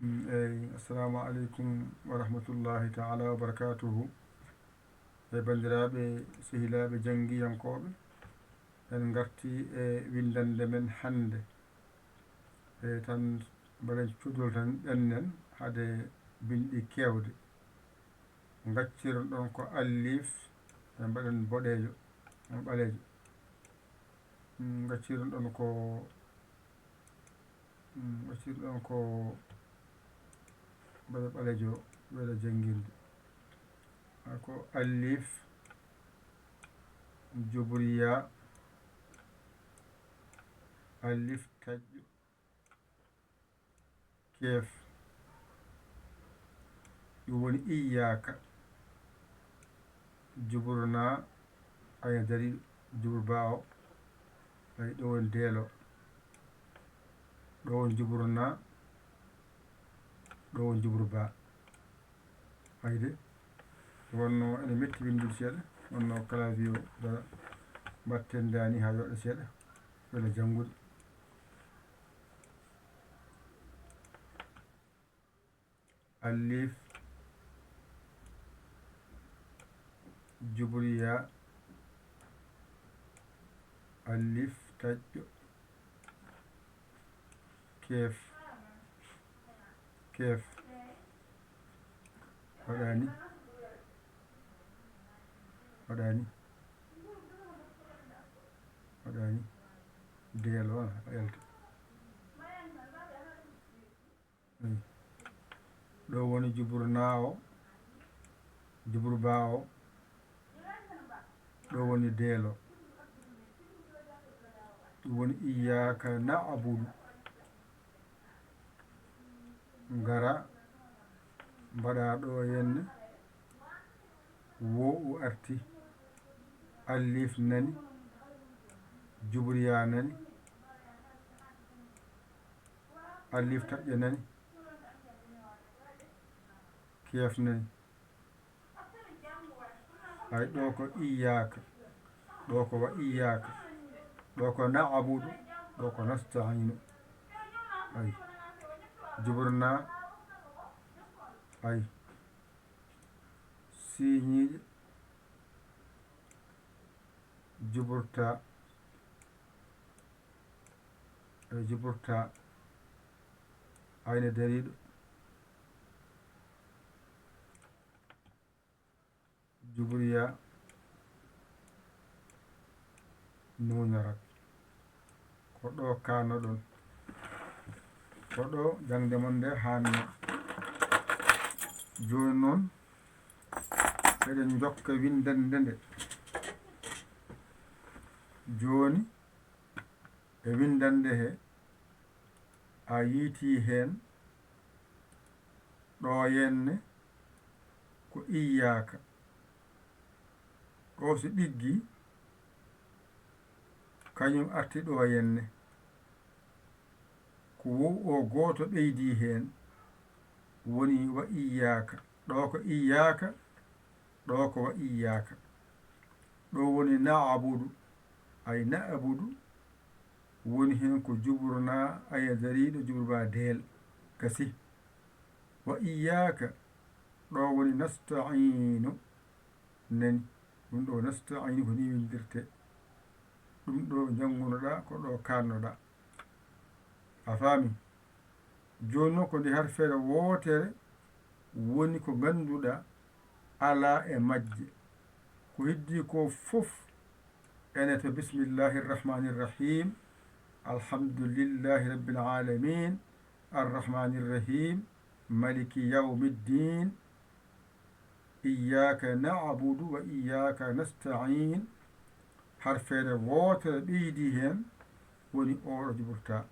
assalamu aleykum wa rahmatullahi taala wa barakatuhu e bandiraɓe sehilaɓe jangguiyankoɓe en garti e windande men hande e tan mbaɗen cuɗol tan ɗennen haade binɗi kewde gacciron ɗon ko allif e mbaɗen boɗejo ɓalejo gacciron ɗon ko mbaɗe ɓalejo weɗa jangguirde ko allif jubriya allif taƴƴo keef ɗum woni iyaka juburna aya dari jubur ba o ay ɗo woni deelo ɗo woni juburna ɗo woni jubru ba hayde wonno ene metti windude seeɗa wonno clavier o dara mbatten dani ha yoɗa seeɗa wela janngude allif jubriya allif taƴƴo keef waɗani deelo a yalta ɗo woni juburna o jubur ba o ɗo woni deelo ɗum woni iyaka na'budu ngara mbaɗa ɗo henne wo u arti allif nani jubriya nani allif taƴƴo nani keef nani hay ɗo ko iyaka ɗo ko wa iyaka ɗo ko na'budu ɗo ko nasta'inu ay juburna ay siñiiƴe juburta ayne dariɗo jubriya nuñorat ko ɗo kanno ɗon ko ɗo jangde mon nde hanno joni noon eɗen jokka windande nde joni e windande he a yiiti hen ɗo henne ko iyaka ɗo so ɗiggi kañum arti ɗo henne ko wow o goto ɓeydi hen woni wa iyaka ɗo ko iyaka ɗo ko wa iyaka ɗo woni na'budu ay na'budu woni hen ko juburna aya dariɗo jubur ba deel gasi wa iyaka ɗo woni nasta'inu nani ɗum ɗo nasta'inu ko ni windirte ɗum ɗo jangunoɗa ko ɗo kannoɗa a faami joni noon ko ndi harfere wootere woni ko ganduɗa ala e majje ko heddi ko fof ene to bismillahi rrahmani rrahim alhamdulillahi rabbil alamin arrahmani rrahim maliki yawmiddin iyaka na'budu wa iyaka nasta'in harfere wootere ɓeydi hen woni oɗo juburta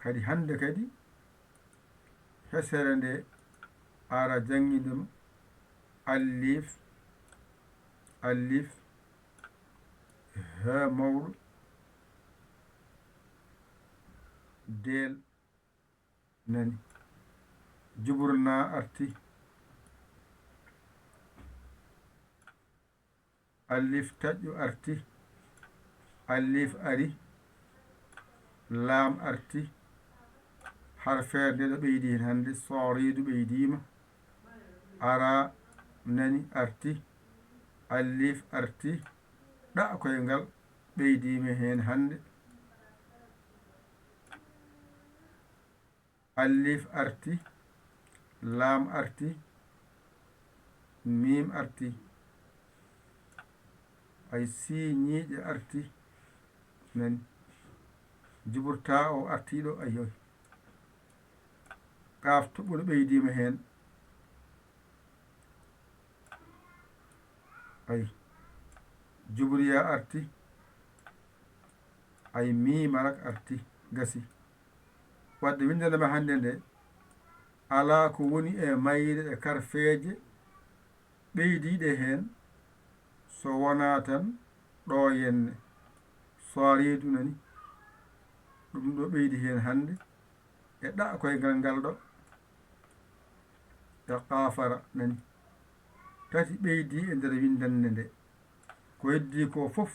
kadi hande kadi hesere nde ara jangguidema allif ha mawɗo deel nani juburna arti allif taƴƴo arti allif ari laam arti harfeere nde ɗo ɓeydi hen hannde soridu ɓeydiima, ara nani arti, alif arti, ɗa'koyngal ɓeydiima heen hannde, alif arti, laam arti, miim arti, ay siiñiiƴe arti nani, juburtaa o artiiɗo ayoy, qaaf toɓɓuɗo ɓeydiima heen, ay jubriya arti, ay miimarak arti gasi. wadde windande ma hannde nde alaa ko woni e mayre e karfeeje ɓeydiiɗe heen so wonaa tan ɗo henne soriidu nani, ɗum ɗo ɓeydi heen hannde e ɗa'koyngal ngal ɗo e qaafara nani, tati ɓeydi e nder windande nde. ko heddi ko fof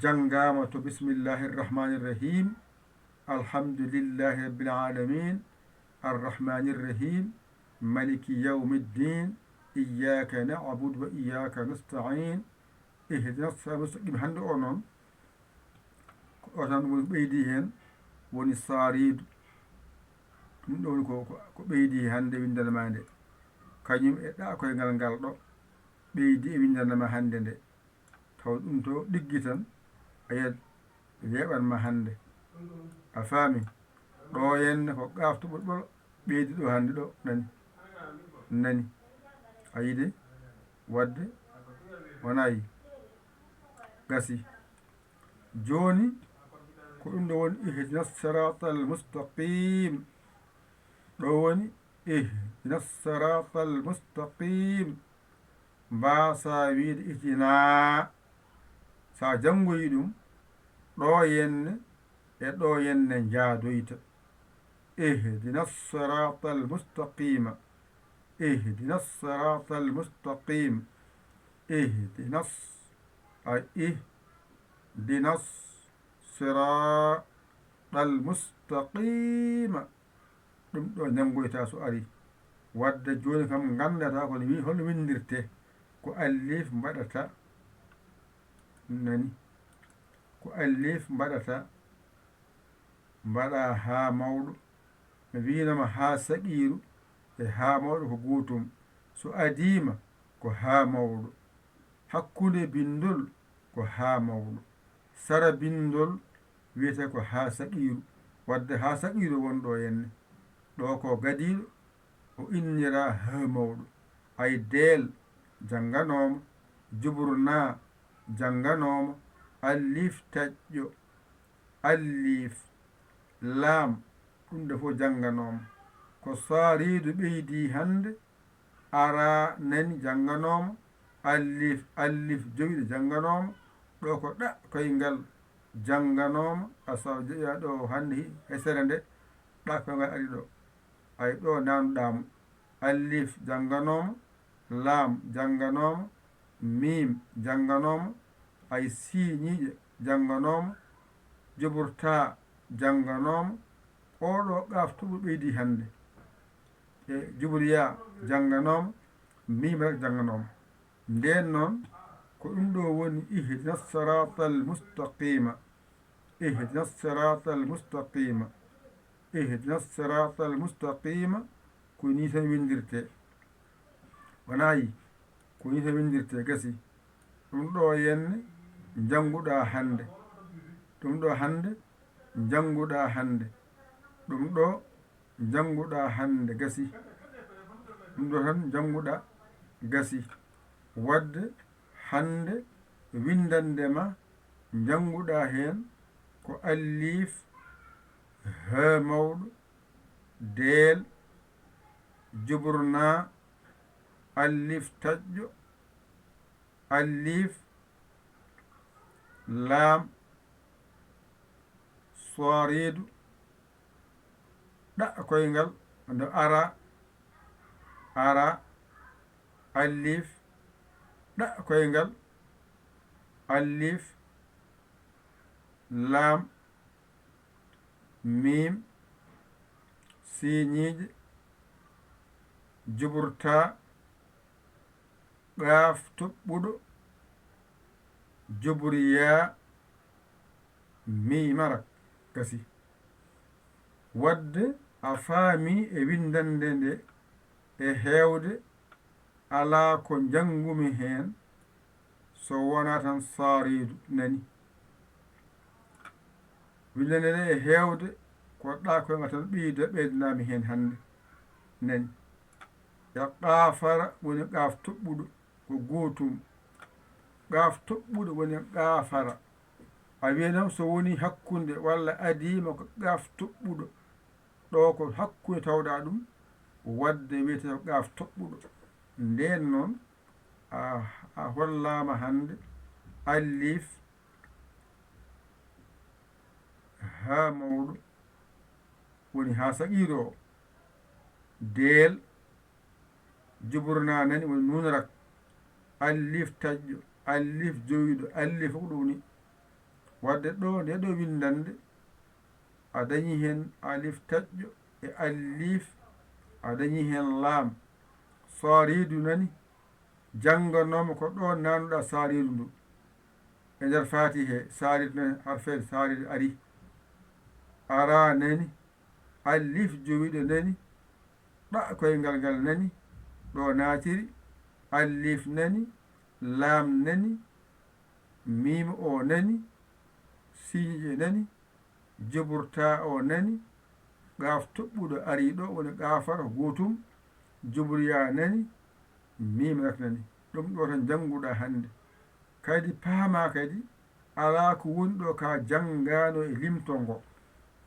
janngaama to bismillahi rrahmani rrahim, alhamdulillahi rabbil alamin, arrahmani rrahim, maliki yawmi ddin, iyaka na'budu wa iyaka nasta'in, ihdina sirata mustaqim. hannde o noon o tan woni ɓeydi heen woni saridu, ɗum ɗo woni ko ɓeydi hannde windande ma nde, kañum e ɗa'koyngal ngal ɗo ɓeydi e windande ma hannde nde, taw ɗum to ɗiggi tan a yiyat weeɓanma hannde, a faami. ɗo henne ko qaafto ɓurɓol ɓeydi ɗo hannde ɗo nani a yide wadde wonayi gasi. jooni ko ɗum ɗo woni ihdina sirata al mustaqim, ɗo woni ihdina sirata al mustaqim, mbasa wiide ihdina, sa janngoyi ɗum ɗo henne e ɗo henne jaadoyta, ihdina sirata al mustaqima, ihdina sirata al mustaqim, ihdina sirata al mustaqima, ɗum ɗo janngoyta so ari. wadde jooni kam gandata hono windirte, ko alif mbaɗata nani, ko alif mbaɗata mbaɗa haa mawɗo, mi winoma haa saqiiru e haa mawɗo ko gootum, so adiima ko haa mawɗo, hakkunde bindol ko haa mawɗo, sara bindol wiyete ko haa saqiiru. wadde haa saqiiru wonɗo henne, ɗo ko gadiiɗo o innira haa mawɗo, ay deel jannganooma, juburna jannganooma, alif taƴƴo, alif laam, ɗum ɗo fof jannganooma, ko sariidu ɓeydi hannde, ara nani jannganooma, alif jowiɗo jannganooma, ɗo ko ɗa'koyngal jannganooma, asaw jeeya ɗo hannde hesere nde ɗa'koyngal ari ɗo, ay ɗo nanuɗamo, alif jannganooma, laam jannganooma, miim jannganooma, ay siiñiiƴe jannganooma, juburta jannganooma, oɗo ƙaaftuɓe ɓeydi hannde e jubriya jannganooma, miimrak jannganooma. nden noon ko ɗum ɗo woni ihdina sirata al mustaqima, ihdina sirata al mustaqima, ihdina sirata al mustaqima, ko ni tan windirte, wonayi ko ni tan windirte gasi. ɗum ɗo henne jannguɗa hannde, ɗum ɗo hannde jannguɗa hannde, ɗum ɗo jannguɗa hannde gasi, ɗum ɗo tan jannguɗa gasi. wadde hannde windande ma jannguɗa heen ko alif haa mawɗo, deel, juburna, alif taƴƴo, alif laam, soriidu, ɗa'koyngal nde ara alif, ɗa'koyngal alif, laam, miim, siñiiƴe juɓurtaa qaaf toɓɓuɗo juburiyaa miimarak gasi wadde a faami e windande nde e heewde alaa ko janngumi heen so wonaa tan saariidu nani windande nde e heewde ko ɗaa koye tan ɓeydanaami heen hannde nani ya qaafara woni qaaf toɓɓuɗo ko gootum qaaf toɓɓuɗo woni qaafara a wiyanam so woni hakkunde walla adiima ko qaaf toɓɓuɗo ɗo ko hakkunde tawɗaa ɗum wadde wiyete ko qaaf toɓɓuɗo ndeen noon a hollaama hannde allif haa mawɗo woni haa saqiiro o deel juburna nani woni nuunarak allif taƴƴo allif jowiɗo allif ko ɗum ni wadde ɗo nde ɗo windande a dañi heen alif taƴƴo e allif a dañi heen laam saariidu nani jannganooma ko ɗo nanuɗa saariidu ndu e nder faatiha he saariidu nani harfeede saariidu ari ara nani allif jowiɗo nani ɗa koyngal ngal nani ɗo naatiri allif nani laam nani miima o nani siñe nani juburta o nani qaaf toɓɓuɗo ari ɗo woni qaafara gootum juburiya nani miima rak nani ɗum ɗo tan jannguɗa hannde kadi paama kadi alaa ko woni ɗo ka janngaano e limto ngo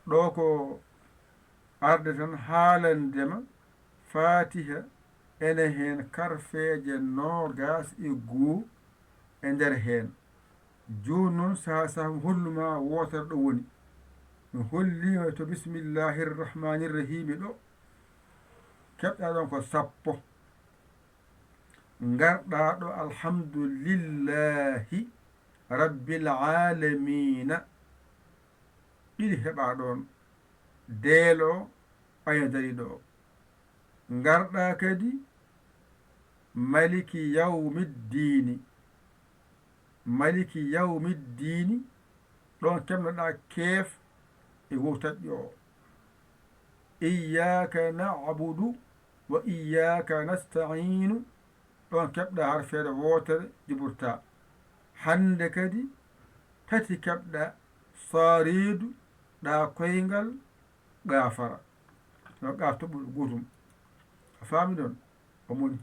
ɗo ko arde tan haalandema faatiha ene heen karfeeje noogas e goo e nder heen jooni noon sahaa sahaa holluma wootere ɗo woni mi hollima to bisimillahi rrahmani rrahimi ɗo keɓɗa ɗon ko 10 ngarɗa ɗo alhamdulillahi rabbil alamina ɗiɗi heɓa ɗon deelo aya dari ɗo ngarɗa kadi maliki yawmiddini maliki yawmiddini ɗon kemnoɗa keef e wow taƴƴo o iyaka nabudu wa iyaka nasta'inu ɗon keɓɗa harfeere wootere juburta hande kadi tati keɓɗa saariidu ɗa koyngal gaafara no qaaf toɓɓuɗo gootum a faami ɗon o moni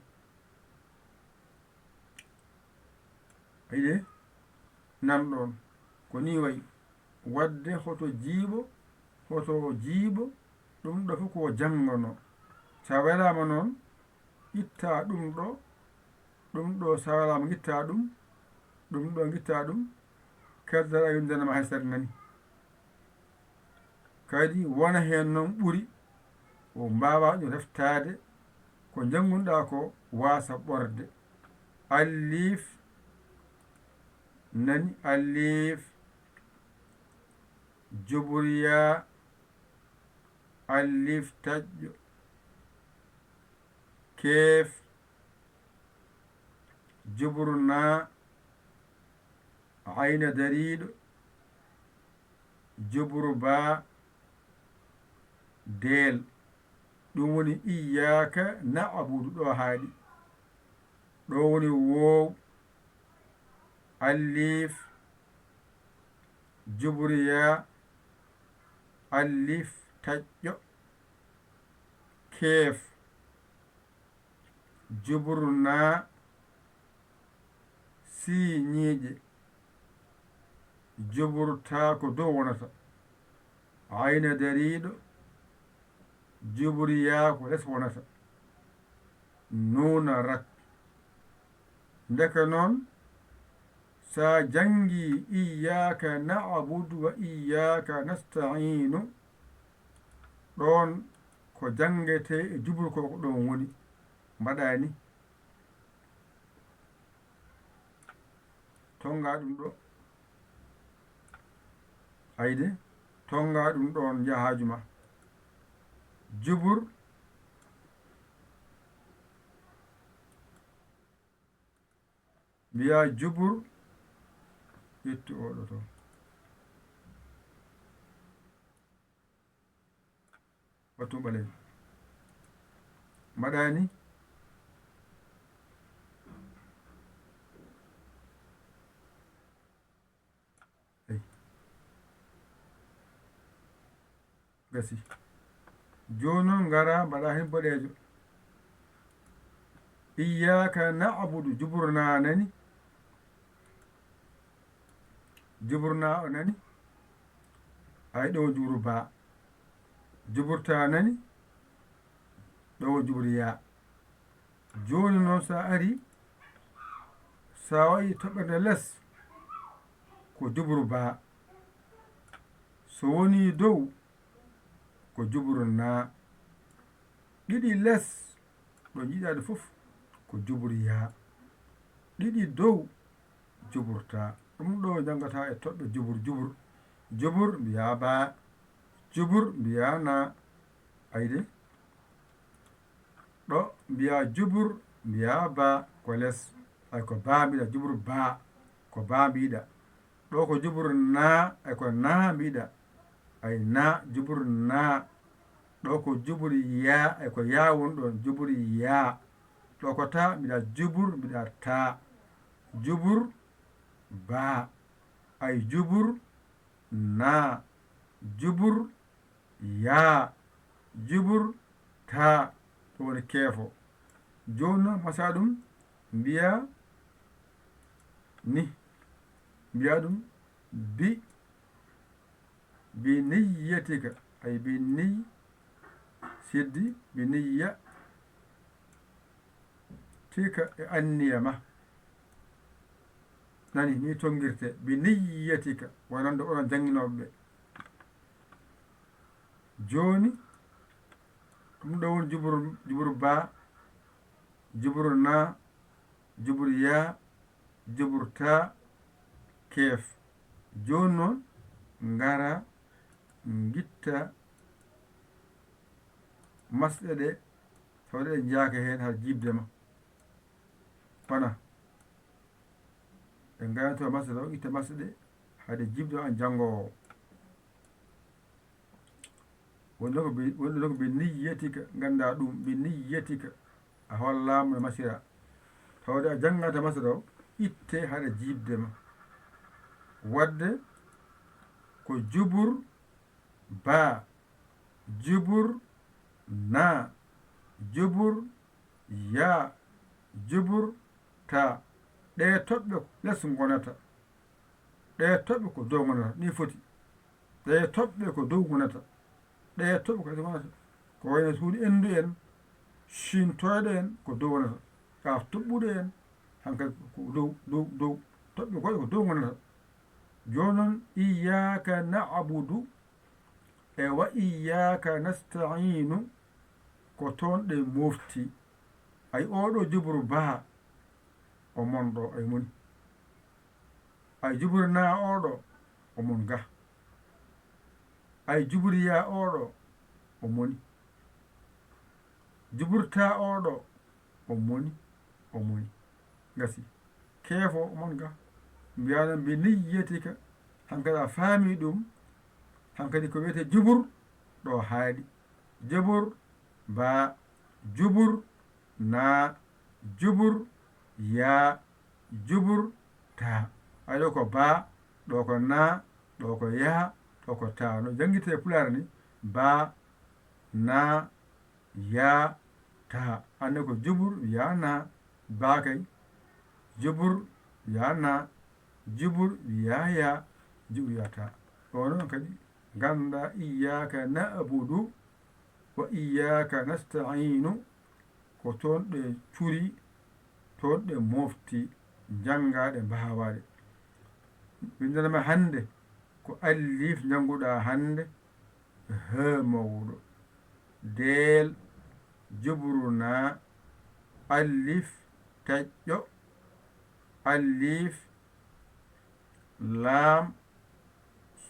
ayiɗe nan ɗon ko ni wayi wadde hoto jiiɓo ɗum ɗo fof ko janngano sa welama noon itta ɗum ɗo sa welama gitta ɗum ɗo gitta ɗum keddora windanama hay sara nani kadi wona heen noon ɓuri o mbawa ɗum reftade ko janngunɗa ko wasa ɓorde allif nani allif juburiya allif taƴƴo keef juburna ayna dariɗo juburu ba deel ɗum woni iyaka na'budu ɗo haaɗi ɗo woni woow allif juburiya allif taƴƴo keef juburna siiñiiƴe juburta ko dow wonata ayna dariɗo juburiya ko les wonata nuuna rak ndeka noon sa jangi iyaka na'budu wa iyaka nasta'inu ɗon ko jangete e jubur ko ɗon woni mbaɗani tonga ɗum ɗo ayde tonga ɗum ɗon jahaju ma jubur mbiya jubur ƴettu oɗo to wattu ɓalejo mbaɗani eyi gasi joni noon ngara mbaɗa hen boɗejo iyyaka na'budu juburna nani juburna o nani ay ɗo jubru ba juburta nani ɗo jubru ya joni noon sa ari sa waɗi toɓɓere less ko jubru ba so woni dow ko jubru na ɗiɗi less ɗo jiiɗaɗe fof ko jubru ya ɗiɗi dow juburta ɗum ɗo jangata e toɓɓe jubur mbiya ba jubur mbiya na ayde ɗo mbiya jubur mbiya ba ko less ay ko ba mbiɗa jubur ba ko ba mbiɗa ɗo ko jubur na ay ko na mbiɗa ay na jubur na ɗo ko jubur ya ay ko ya woni ɗon jubur ya ɗo ko ta mbiɗa jubur mbiɗa ta jubur ba ay jubur na jubur ya jubur ta ɗo woni keefo joni noon masa ɗum mbiya ni mbiya ɗum bi niyyatika ay bi niy siddi bi niyya tika e anniya ma nani ni tonguirte bi niyyatika wonande oɗon jannginoɓe ɓe joni ɗum ɗo woni jubru ba jubru na jubru ya jubru ta keef joni noon ngara gitta masɗe ɗe tawde ɗe jaaka hen har jibde ma pana ɓe gayanto masɗe ɗo itta masɗe ɗe haade jibde an janngowo woni ɗo ko bi niyyatika ganda ɗum bi niyyatika a hollama no masira tawde a janngata masɗe ɗo itte haade jibde ma wadde ko jubur ba jubur na jubur ya jubur ta ɗe toɓɓe less gonata ɗe toɓɓe ko dow gonata ni foti ɗe toɓɓe ko dow gonata ɗe toɓɓe ko gonata ko wayno suuɗi endu en sintoyɗo en ko dow gonata ka toɓɓuɗo en hankkadi ko dow toɓɓe goɗɗe ko dow gonata joni noon iyyaka na'budu e wa iyyaka nasta'inu ko toon ɗe mofti ay oɗo jubru ba o monɗo ay moni ay jubru na oɗo o mon ga ay jubru ya oɗo o moni juburta oɗo o moni gasi keefo o mon ga mbiyanon bi niyyatika hankkadi a faami ɗum hankkadi ko wiyete jubur ɗo haaɗi jubur ba jubur na jubur ya jubur ta ay ɗo ko ba ɗo ko na ɗo ko ya ɗo ko ta no janngirte pulaar ni ba na ya ta hande ko jubur ya na ba kay jubur ya na jubur ya jubur ya ta ɗo noon kadi ganda iyyaka na'budu wa iyyaka nasta'inu ko toon ɗe curi toon ɗe mofti janngaɗe mbawaɗe windanama hande ko allif jannguɗa hande he mawɗo deel jubru na allif teƴƴo allif laam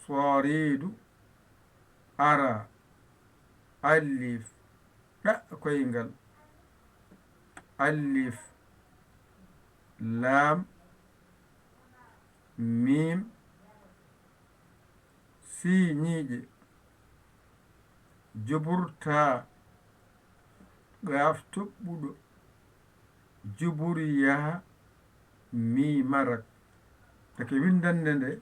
sooriidu ara alif koyngal, alif laam mim siiñiiƴe juburtaa gaaf toɓɓuɗo juburiyaa mimarak. take windande nde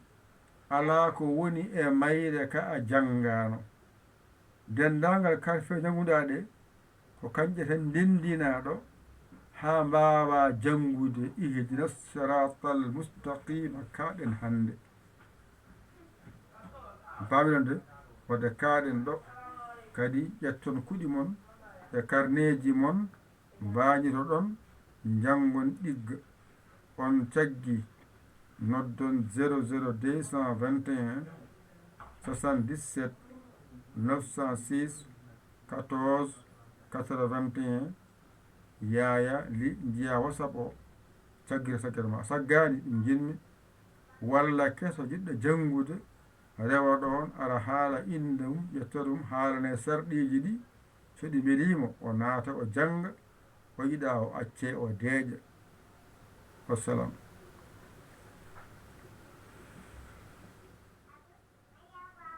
alaa ko woni e mayre ka a janngano. dendangal karfe janguɗa ɗe ko kanƴe tan ndendinaɗo ha mbawa jangude ihdina siratal mustaqima kaɗen hande. pamiɗon de wadde kaɗen ɗo kadi ƴetton kuɗi mon e karneji mon mbañito ɗon jangon ɗigga. on caggi noddon 00221 77 906 14 81 yaya li jiya whatsapp o caggira saggere ma. saggani ɗum jinmi walla keso jiɗɗo jangude rewa ɗon ara haala inde mum ƴetta ɗum haalane sarɗiji ɗi so ɗi belimo o naata o janga o yiɗa o acce o deeƴa. wassalam.